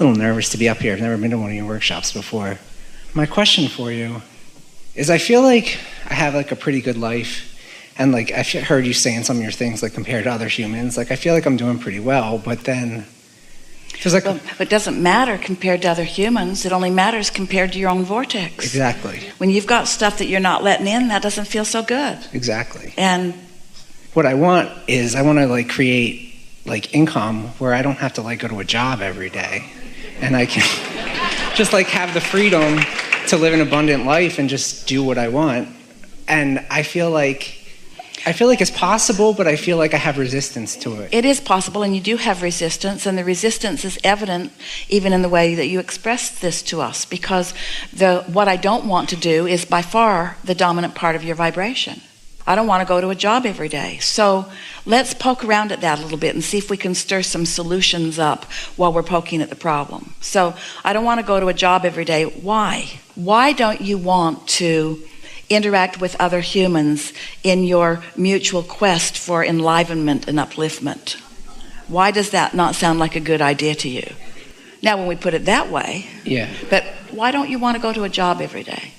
a little nervous to be up here. I've never been to one of your workshops before. My question for you is, I feel like I have like a pretty good life, and like I've heard you saying some of your things like compared to other humans, like I feel like I'm doing pretty well, but then there's like... Well, it doesn't matter compared to other humans. It only matters compared to your own vortex. Exactly. When you've got stuff that you're not letting in, that doesn't feel so good. Exactly. And what I want is, I want to like create like income where I don't have to like go to a job every day, and I can just like have the freedom to live an abundant life and just do what I want. And I feel like it's possible, but I feel like I have resistance to it. it is possible, and you do have resistance, and the resistance is evident even in the way that you express this to us, because what I don't want to do is by far the dominant part of your vibration. I don't want to go to a job every day. So let's poke around at that a little bit and see if we can stir some solutions up while we're poking at the problem. So I don't want to go to a job every day. Why? Why don't you want to interact with other humans in your mutual quest for enlivenment and upliftment? Why does that not sound like a good idea to you? Now, when we put it that way, Yeah. but why don't you want to go to a job every day?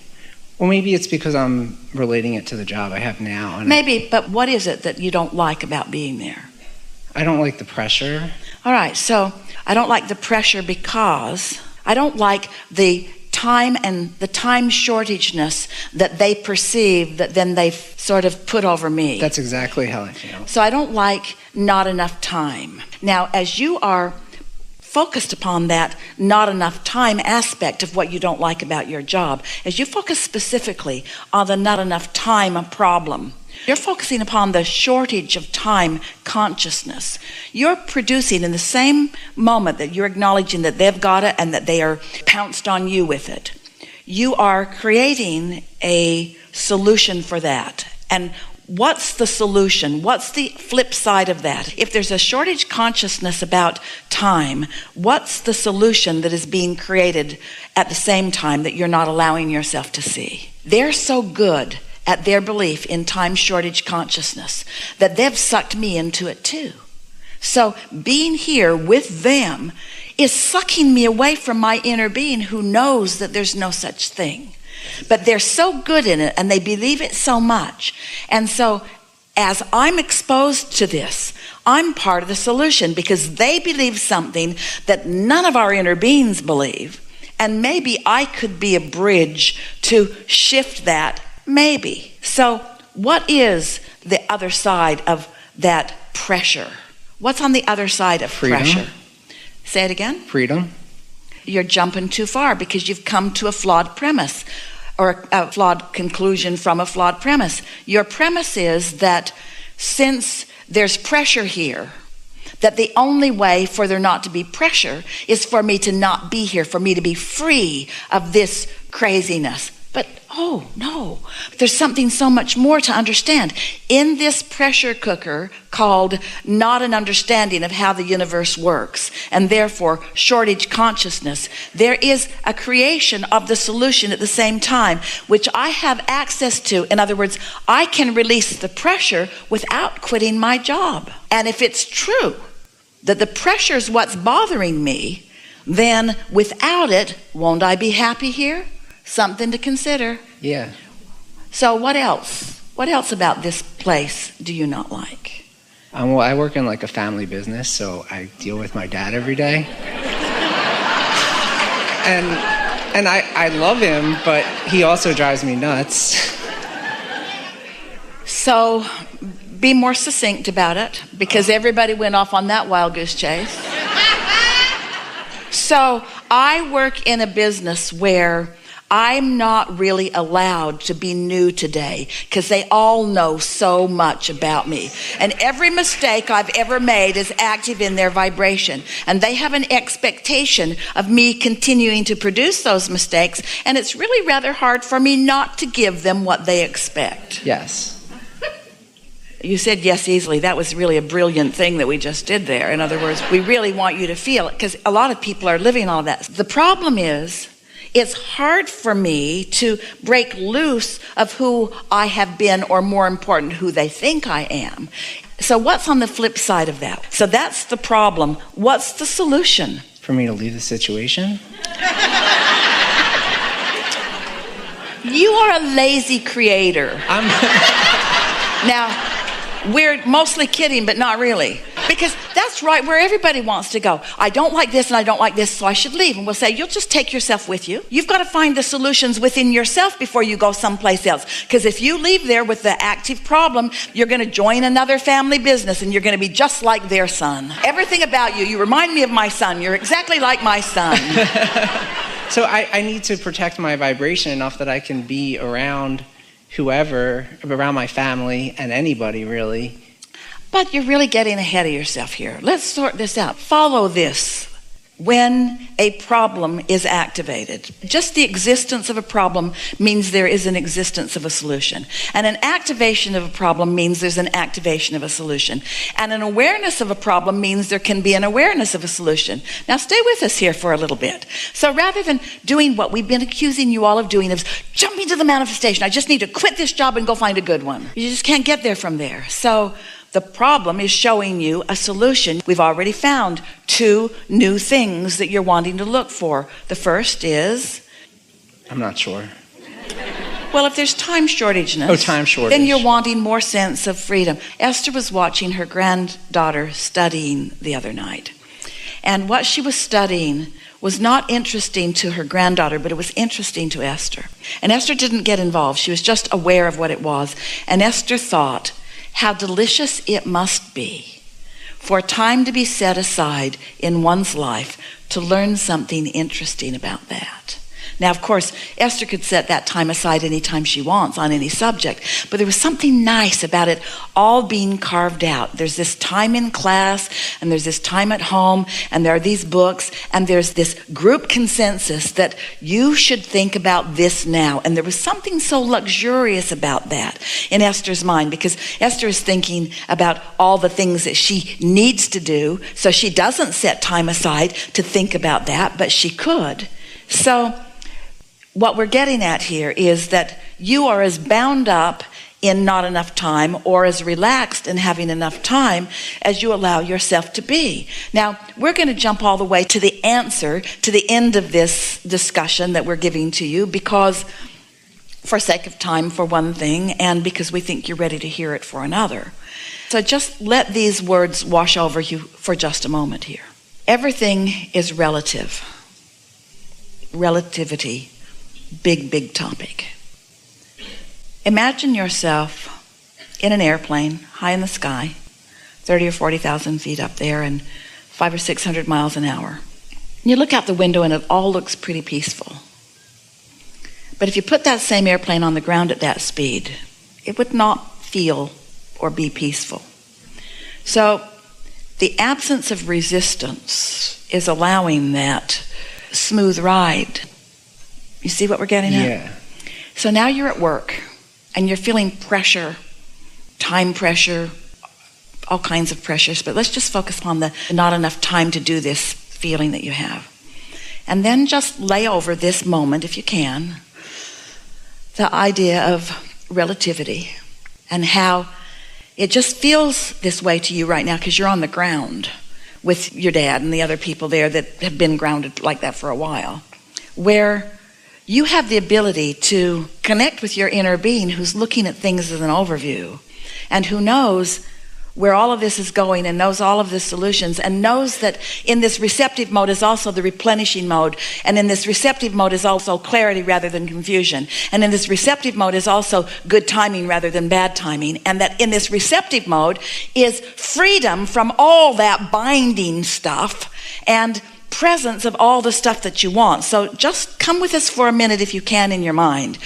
Well, maybe it's because I'm relating it to the job I have now. And Maybe, but what is it that you don't like about being there? I don't like the pressure. All right, so I don't like the pressure because I don't like the time and the time shortageness that they perceive that then they've sort of put over me. That's exactly how I feel. So I don't like not enough time. Now, as you are focused upon that not enough time aspect of what you don't like about your job, as you focus specifically on the not enough time problem, you're focusing upon the shortage of time consciousness. You're producing in the same moment that you're acknowledging that they've got it and that they are pounced on you with it. You are creating a solution for that. And what's the solution? What's the flip side of that? If there's a shortage consciousness about time, what's the solution that is being created at the same time that you're not allowing yourself to see? They're so good at their belief in time shortage consciousness that they've sucked me into it too. So being here with them is sucking me away from my inner being, who knows that there's no such thing. But they're so good in it and they believe it so much. And so as I'm exposed to this, I'm part of the solution, because they believe something that none of our inner beings believe. And maybe I could be a bridge to shift that, maybe. So what is the other side of that pressure? What's on the other side of Freedom. pressure? Say it again. Freedom. You're jumping too far because you've come to a flawed premise, or a flawed conclusion from a flawed premise. Your premise is that since there's pressure here, that the only way for there not to be pressure is for me to not be here, for me to be free of this craziness. But oh no, there's something so much more to understand. In this pressure cooker called not an understanding of how the universe works, and therefore shortage consciousness, there is a creation of the solution at the same time, which I have access to. In other words, I can release the pressure without quitting my job. And if it's true that the pressure is what's bothering me, then without it, won't I be happy here? Something to consider. Yeah. So what else? What else about this place do you not like? Well, I work in like a family business, so I deal with my dad every day. and I love him, but he also drives me nuts. So be more succinct about it, because everybody went off on that wild goose chase. So I work in a business where I'm not really allowed to be new today, because they all know so much about me. And every mistake I've ever made is active in their vibration. And they have an expectation of me continuing to produce those mistakes. And it's really rather hard for me not to give them what they expect. Yes. You said yes easily. That was really a brilliant thing that we just did there. In other words, we really want you to feel it, because a lot of people are living all that. The problem is, it's hard for me to break loose of who I have been, or more important, who they think I am. So what's on the flip side of that? So that's the problem. What's the solution? For me to leave the situation? You are a lazy creator. Now, we're mostly kidding, but not really. Because that's right where everybody wants to go. I don't like this and I don't like this, so I should leave. And we'll say, you'll just take yourself with you. You've got to find the solutions within yourself before you go someplace else. Because if you leave there with the active problem, you're going to join another family business and you're going to be just like their son. Everything about you, you remind me of my son. You're exactly like my son. So I need to protect my vibration enough that I can be around whoever, around my family and anybody really. But you're really getting ahead of yourself here. Let's sort this out. Follow this. When a problem is activated, just the existence of a problem means there is an existence of a solution. And an activation of a problem means there's an activation of a solution. And an awareness of a problem means there can be an awareness of a solution. Now stay with us here for a little bit. So rather than doing what we've been accusing you all of doing, of jumping to the manifestation, I just need to quit this job and go find a good one. You just can't get there from there. So the problem is showing you a solution. We've already found 2 new things that you're wanting to look for. The first is? I'm not sure. Well, if there's time shortageness, then you're wanting more sense of freedom. Esther was watching her granddaughter studying the other night. And what she was studying was not interesting to her granddaughter, but it was interesting to Esther. And Esther didn't get involved. She was just aware of what it was. And Esther thought, how delicious it must be for time to be set aside in one's life to learn something interesting about that. Now, of course, Esther could set that time aside anytime she wants on any subject, but there was something nice about it all being carved out. There's this time in class, and there's this time at home, and there are these books, and there's this group consensus that you should think about this now. And there was something so luxurious about that in Esther's mind, because Esther is thinking about all the things that she needs to do, so she doesn't set time aside to think about that, but she could. So what we're getting at here is that you are as bound up in not enough time or as relaxed in having enough time as you allow yourself to be. Now, we're going to jump all the way to the answer, to the end of this discussion that we're giving to you, because for sake of time for one thing, and because we think you're ready to hear it for another. So just let these words wash over you for just a moment here. Everything is relative. Relativity. Big topic. Imagine yourself in an airplane high in the sky, 30 or 40,000 feet up there, and 500 or 600 miles an hour. You look out the window and it all looks pretty peaceful. But if you put that same airplane on the ground at that speed, it would not feel or be peaceful. So the absence of resistance is allowing that smooth ride. You see what we're getting at? Yeah. So now you're at work and you're feeling pressure, time pressure, all kinds of pressures, but let's just focus on the not enough time to do this feeling that you have. And then just lay over this moment, if you can, the idea of relativity and how it just feels this way to you right now because you're on the ground with your dad and the other people there that have been grounded like that for a while, where you have the ability to connect with your inner being who's looking at things as an overview and who knows where all of this is going and knows all of the solutions and knows that in this receptive mode is also the replenishing mode, and in this receptive mode is also clarity rather than confusion, and in this receptive mode is also good timing rather than bad timing, and that in this receptive mode is freedom from all that binding stuff and presence of all the stuff that you want. So just come with us for a minute if you can in your mind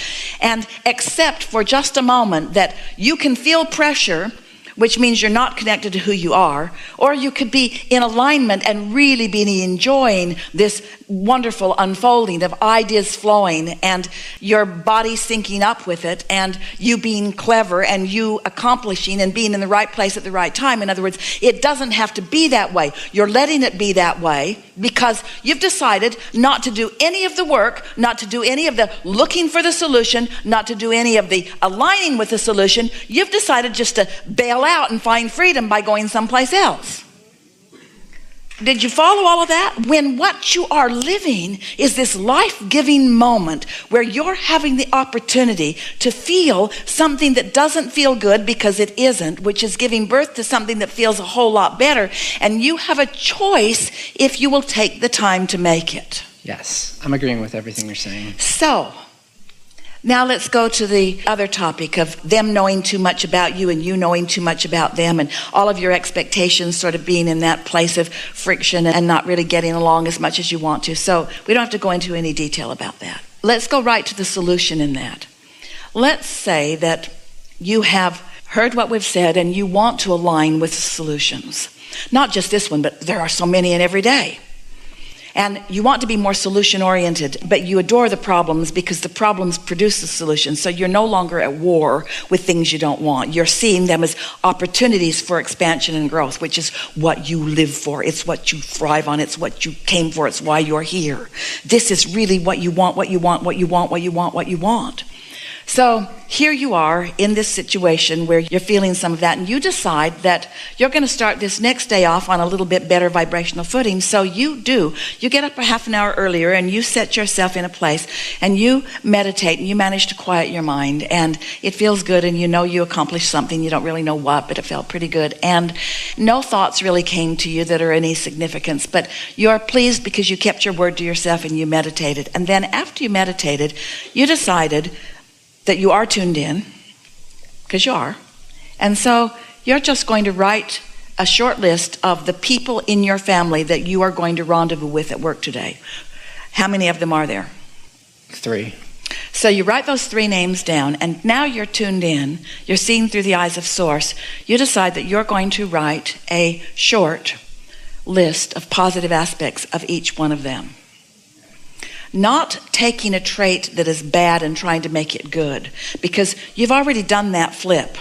and accept for just a moment that you can feel pressure, which means you're not connected to who you are, or you could be in alignment and really be enjoying this wonderful unfolding of ideas flowing and your body syncing up with it and you being clever and you accomplishing and being in the right place at the right time. In other words, it doesn't have to be that way. You're letting it be that way because you've decided not to do any of the work, not to do any of the looking for the solution, not to do any of the aligning with the solution. You've decided just to bail out and find freedom by going someplace else. Did you follow all of that? When what you are living is this life-giving moment where you're having the opportunity to feel something that doesn't feel good because it isn't, which is giving birth to something that feels a whole lot better, and you have a choice if you will take the time to make it. Yes, I'm agreeing with everything you're saying. So, now let's go to the other topic of them knowing too much about you and you knowing too much about them, and all of your expectations sort of being in that place of friction and not really getting along as much as you want to. So we don't have to go into any detail about that. Let's go right to the solution in that. Let's say that you have heard what we've said and you want to align with the solutions. Not just this one, but there are so many in every day. And you want to be more solution-oriented, but you adore the problems because the problems produce the solutions. So you're no longer at war with things you don't want. You're seeing them as opportunities for expansion and growth, which is what you live for. It's what you thrive on. It's what you came for. It's why you're here. This is really what you want, what you want, what you want, what you want, what you want. So here you are in this situation where you're feeling some of that, and you decide that you're going to start this next day off on a little bit better vibrational footing. So you get up a half an hour earlier and you set yourself in a place and you meditate and you manage to quiet your mind, and it feels good, and you know you accomplished something. You don't really know what, but it felt pretty good, and no thoughts really came to you that are any significance, but you're pleased because you kept your word to yourself and you meditated. And then after you meditated, you decided that you are tuned in, because you are. And so you're just going to write a short list of the people in your family that you are going to rendezvous with at work today. How many of them are there? 3. So you write those 3 names down, and now you're tuned in. You're seeing through the eyes of Source. You decide that you're going to write a short list of positive aspects of each one of them. Not taking a trait that is bad and trying to make it good, because you've already done that flip.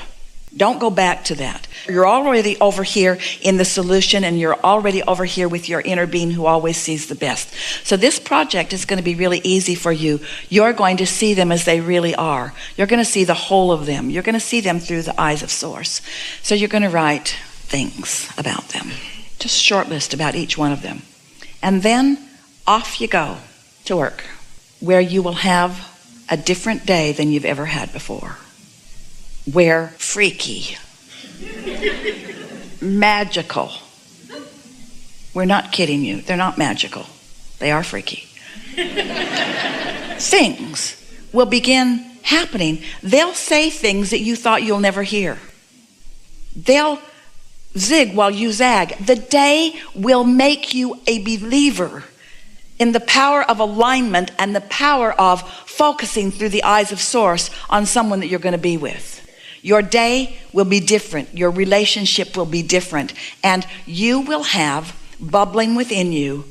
Don't go back to that. You're already over here in the solution, and you're already over here with your inner being who always sees the best. So this project is going to be really easy for you. You're going to see them as they really are. You're going to see the whole of them. You're going to see them through the eyes of Source. So you're going to write things about them. Just a short list about each one of them. And then off you go to work, where you will have a different day than you've ever had before. Where freaky, magical, we're not kidding you, they're not magical, they are freaky, things will begin happening. They'll say things that you thought you'll never hear. They'll zig while you zag. The day will make you a believer in the power of alignment and the power of focusing through the eyes of Source on someone that you're going to be with. Your day will be different. Your relationship will be different. And you will have bubbling within you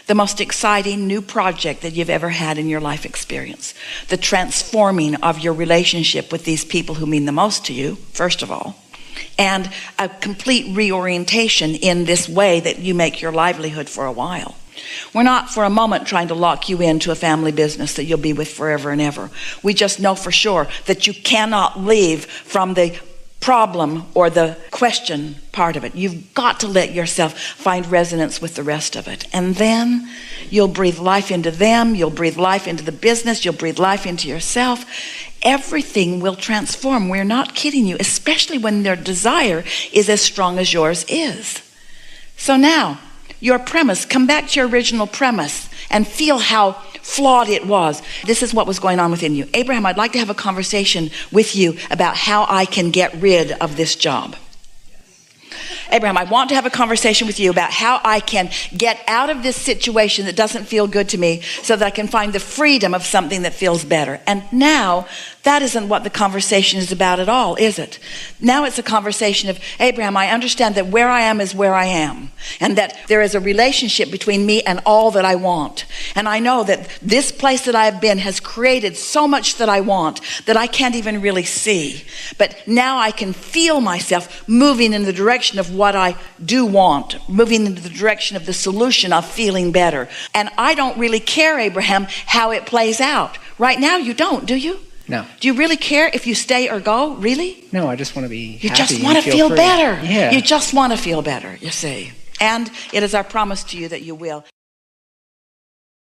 the most exciting new project that you've ever had in your life experience. The transforming of your relationship with these people who mean the most to you, first of all. And a complete reorientation in this way that you make your livelihood for a while. We're not for a moment trying to lock you into a family business that you'll be with forever and ever. We just know for sure that you cannot leave from the problem or the question part of it. You've got to let yourself find resonance with the rest of it. And then you'll breathe life into them. You'll breathe life into the business. You'll breathe life into yourself. Everything will transform. We're not kidding you, especially when their desire is as strong as yours is. So now, your premise, come back to your original premise and feel how flawed it was. This is what was going on within you. Abraham, I'd like to have a conversation with you about how I can get rid of this job. Abraham, I want to have a conversation with you about how I can get out of this situation that doesn't feel good to me so that I can find the freedom of something that feels better. And now, that isn't what the conversation is about at all, is it? Now it's a conversation of, Abraham, I understand that where I am is where I am, and that there is a relationship between me and all that I want. And I know that this place that I have been has created so much that I want that I can't even really see. But now I can feel myself moving in the direction of what I do want, moving into the direction of the solution of feeling better. And I don't really care, Abraham, how it plays out. Right now you don't, do you? No. Do you really care if you stay or go? Really? No, I just want to be You happy just want to feel free. better. Yeah. You just want to feel better, you see. And it is our promise to you that you will.